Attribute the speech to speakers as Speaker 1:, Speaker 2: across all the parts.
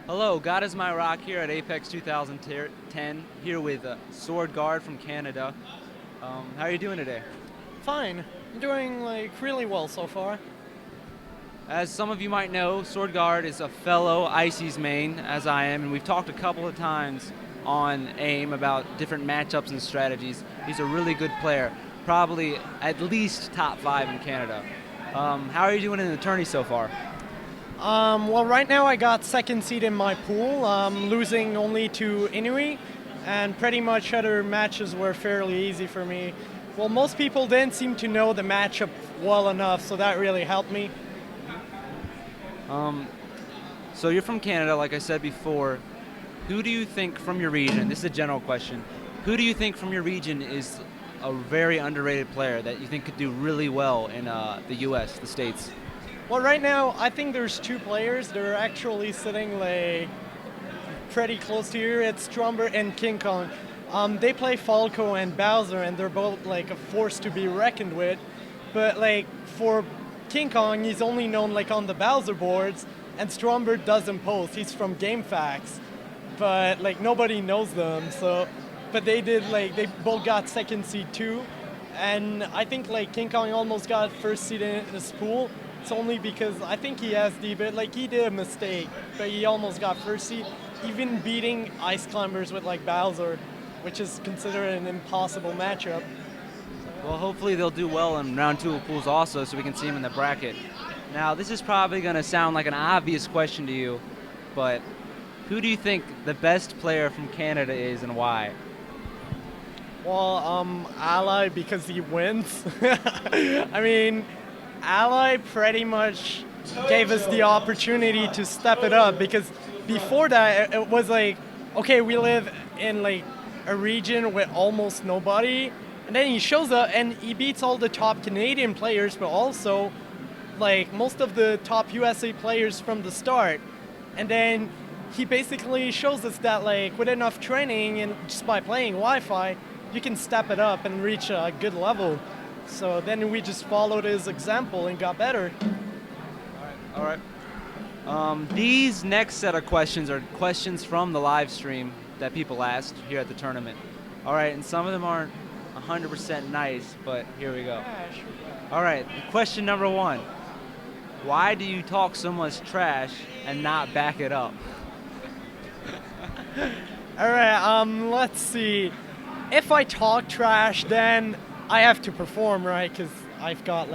Speaker 1: Hello, God is my rock here at Apex 2010, here with Swordgard from Canada. How are you doing today?
Speaker 2: Fine. I'm doing really well so far.
Speaker 1: As some of you might know, Swordgard is a fellow ICES main, as I am, and we've talked a couple of times on AIM about different matchups and strategies. He's a really good player, probably at least top 5 in Canada. How are you doing in the tourney so far?
Speaker 2: Well, right now I got second seed in my pool, losing only to Inui, and pretty much other matches were fairly easy for me. Well, most people didn't seem to know the matchup well enough, so that really helped me.
Speaker 1: So you're from Canada, like I said before. Who do you think from your region, this is a general question, who do you think from your region is a very underrated player that you think could do really well in the US, the States?
Speaker 2: Well, right now I think there's two players. They're actually sitting pretty close to here. It's Stromberg and King Kong. They play Falco and Bowser, and they're both a force to be reckoned with. But for King Kong, he's only known on the Bowser boards, and Stromberg doesn't post. He's from GameFAQs, but nobody knows them. So, but they did they both got second seed too, and I think King Kong almost got first seed in his pool. It's only because I think he has the bit he did a mistake, but he almost got first seed, even beating Ice Climbers with Bowser, which is considered an impossible matchup.
Speaker 1: Well, hopefully they'll do well in round 2 of pools also, so we can see them in the bracket. Now, this is probably going to sound like an obvious question to you, but who do you think the best player from Canada is and why?
Speaker 2: Well, Ally, because he wins. I mean, Ally pretty much gave us the opportunity to step it up, because before that it was okay, we live in a region with almost nobody, and then he shows up and he beats all the top Canadian players, but also most of the top USA players from the start. And then he basically shows us that with enough training and just by playing Wi-Fi, you can step it up and reach a good level. So then we just followed his example and got better.
Speaker 1: All right. These next set of questions are questions from the live stream that people asked here at the tournament. All right, and some of them aren't 100% nice, but here we go.
Speaker 2: Yeah, sure.
Speaker 1: All right, question number 1. Why do you talk so much trash and not back it up?
Speaker 2: All right, let's see. If I talk trash, then I have to perform, right? Because I've got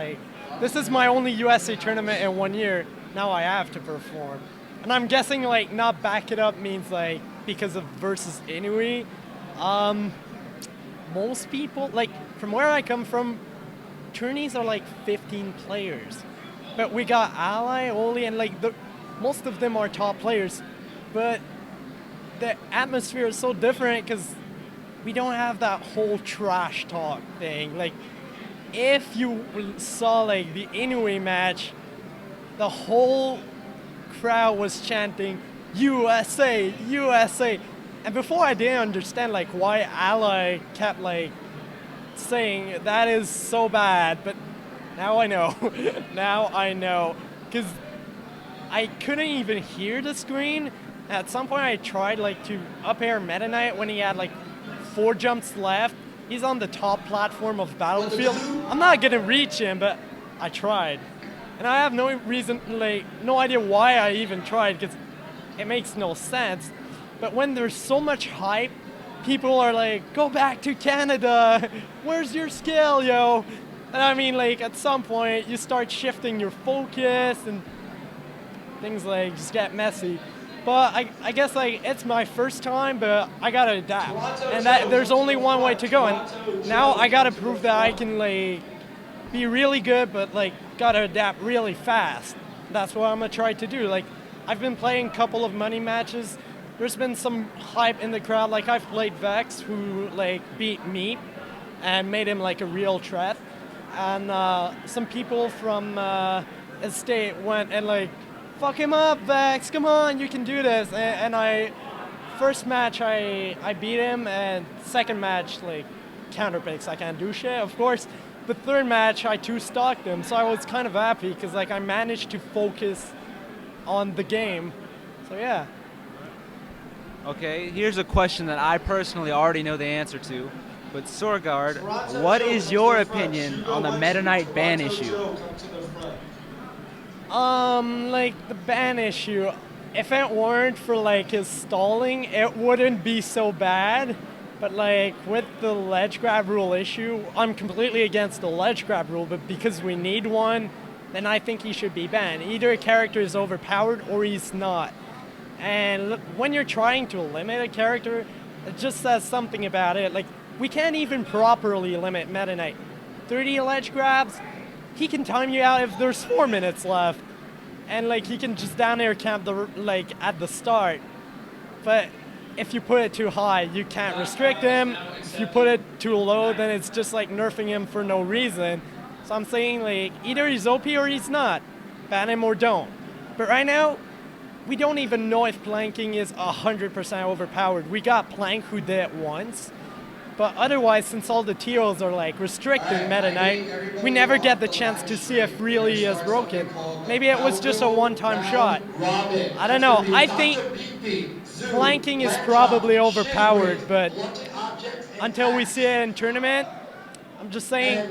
Speaker 2: this is my only USA tournament in 1 year. Now I have to perform. And I'm guessing not back it up means because of versus Inui. Most people, from where I come from, tourneys are 15 players. But we got Ally, Oli, and most of them are top players. But the atmosphere is so different because we don't have that whole trash talk thing. If you saw the Inui match, the whole crowd was chanting USA, USA. And before I didn't understand why Ally kept saying that is so bad, but now I know. Now I know, because I couldn't even hear the screen. At some point I tried to up air Meta Knight when he had 4 jumps left. He's on the top platform of Battlefield. I'm not gonna reach him, but I tried. And I have no reason, no idea why I even tried, because it makes no sense. But when there's so much hype, people are go back to Canada. Where's your skill, yo? And I mean, at some point, you start shifting your focus and things just get messy. But I guess it's my first time, but I gotta adapt. And there's only one way to go. And now I gotta prove that I can be really good, but gotta adapt really fast. That's what I'm gonna try to do. I've been playing a couple of money matches. There's been some hype in the crowd. I've played Vex, who beat Meat and made him a real threat. And some people from Estate went and fuck him up, Vex, come on, you can do this. And first match I beat him, and second match counter picks, I can't do shit, of course. The third match I 2-stocked him, so I was kind of happy because I managed to focus on the game. So yeah.
Speaker 1: Okay, here's a question that I personally already know the answer to. But Swordgard, what is your opinion on the Meta Knight ban issue?
Speaker 2: Like the ban issue, if it weren't for like his stalling, it wouldn't be so bad. But like with the ledge grab rule issue, I'm completely against the ledge grab rule, but because we need one, then I think he should be banned. Either a character is overpowered or he's not. And look, when you're trying to limit a character, it just says something about it. Like, we can't even properly limit Meta Knight. 30 ledge grabs, he can time you out if there's 4 minutes left. And like, he can just down air camp at the start. But if you put it too high, you can't restrict him. If you put it too low, then it's just like nerfing him for no reason. So I'm saying like, either he's OP or he's not. Ban him or don't. But right now, we don't even know if planking is 100% overpowered. We got Plank who did it once. But otherwise, since all the TOs are like restricting Meta Knight, we never get the chance to see if really he is broken. Maybe it was just a one-time shot. I don't know. I think planking is probably overpowered, but until we see it in tournament, I'm just saying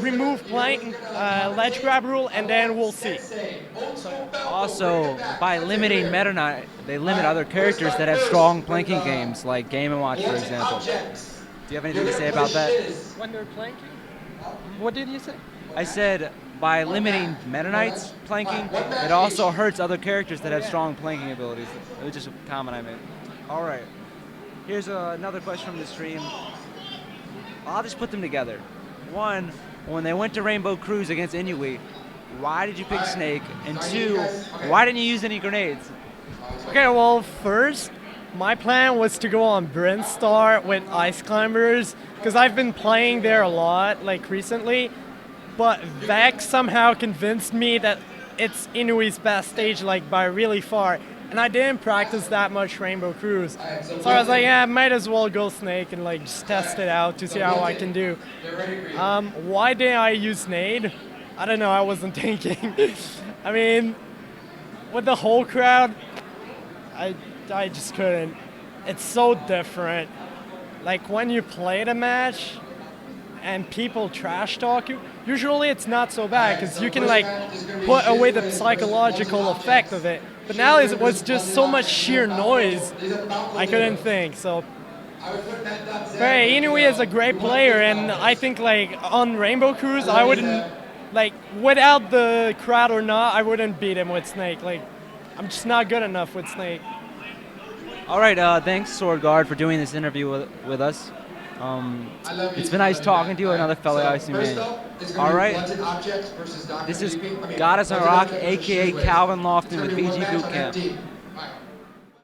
Speaker 2: remove plank, ledge grab rule, and then we'll see.
Speaker 1: Also, by limiting Meta Knight, they limit other characters that have strong planking games, like Game & Watch, for example. Do you have anything to say about that?
Speaker 2: When they're planking? What did you say?
Speaker 1: I said by limiting Meta Knight's planking, it also hurts other characters that have strong planking abilities. It was just a comment I made. All right. Here's another question from the stream. I'll just put them together. One, when they went to Rainbow Cruise against Inuit, why did you pick Snake? And two, why didn't you use any grenades?
Speaker 2: Okay, well, first, my plan was to go on Brinstar with Ice Climbers, because I've been playing there a lot, like recently, but Vex somehow convinced me that it's Inuit's best stage, like by really far, and I didn't practice that much Rainbow Cruise. So I was like, yeah, I might as well go Snake and like just test it out to see how I can do. Why didn't I use Nade? I don't know, I wasn't thinking. I mean, with the whole crowd, I just couldn't. It's so different. Like when you play the match and people trash talk you, usually it's not so bad because you can like put away the psychological effect of it. But now it was just so much sheer noise, I couldn't think. So, hey, Inuit is a great player, and I think like on Rainbow Cruise, I wouldn't, like without the crowd or not, I wouldn't beat him with Snake. Like, I'm just not good enough with Snake.
Speaker 1: All right, thanks Swordgard for doing this interview with us. It's been nice talking to you, another fellow IC man. All right, this is Goddess on Rock, aka Calvin Lofton with VGBootCamp.